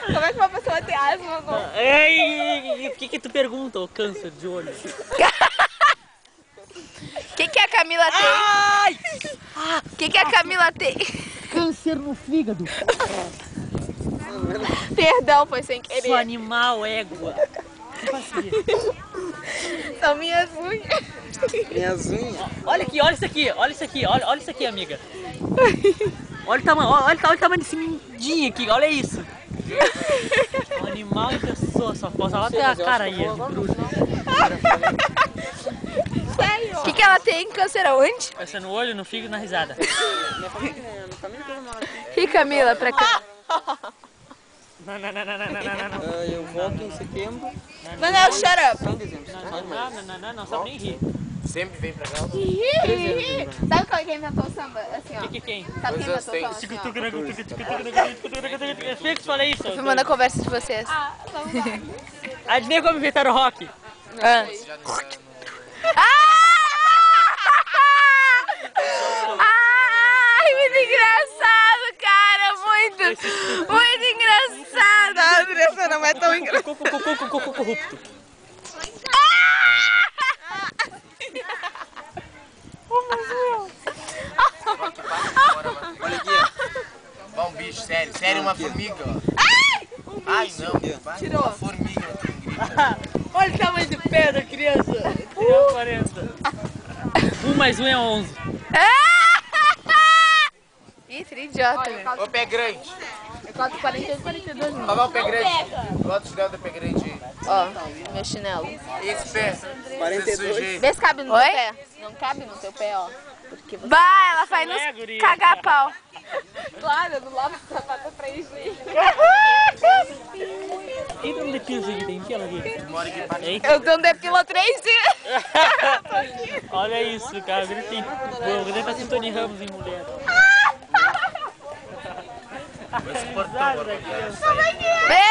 Como é que uma pessoa tem asma? Ei, o que tu pergunta, ô câncer de olho? O que a Camila tem? Ai! O que a Camila tem? Câncer no fígado. Perdão, foi sem querer. Sou animal, égua. Que faço São minhas unhas. Minhas unhas. Olha aqui, olha isso aqui, olha isso aqui, olha isso aqui, amiga. Olha o tamanho desse mindinho aqui, olha isso. Um animal em pessoa, só posso. Olha até a cara aí, de bruxa. Sério? O que ela tem? Câncer aonde? Câncer no olho, no fígado e na risada. Minha família inteira mora aqui. E Camila, pra cá. Não. Eu volto em setembro. Manel, shut up. Só em dezembro. Só em maio. Não sabe nem rir. Sempre vem pra cá. Sabe quem inventou o samba? Assim, ó. Quem? Sabe quem inventou o samba? Assim, ó. Eu sei que tu falei isso. Filmando a conversa de vocês. Adivinha como inventaram o rock? Ai, muito engraçado, cara. Muito engraçado. A Andressa não é tão engraçado. Corrupto. Olha aqui, ó. Ó, um bicho, sério, uma formiga, ó. Ai, não, Tirou. uma formiga, não tem grito. Olha o tamanho de pé da criança. 40. 1 mais 1 é 11. Ih, seria idiota. Ô, pé grande. Eu calço 41, 42 Olha lá o pé grande. Quantos chinelo do pé grande aí? Ó, meu chinelo. Esse pé. 42. Vê se cabe no teu pé. Não cabe no teu pé, ó. Porque você... Vai, ela vai nos guria. cagar pau. Claro, eu não lavo o sapato pra ir. Quem tá no depilo aqui? Tem ela aqui? Mora aqui pra Hein? Eu dou um depilo há 3 dias. Olha isso, cara. Ele tem. Vou tentar ser Tony Ramos em mulher. esse portão. É.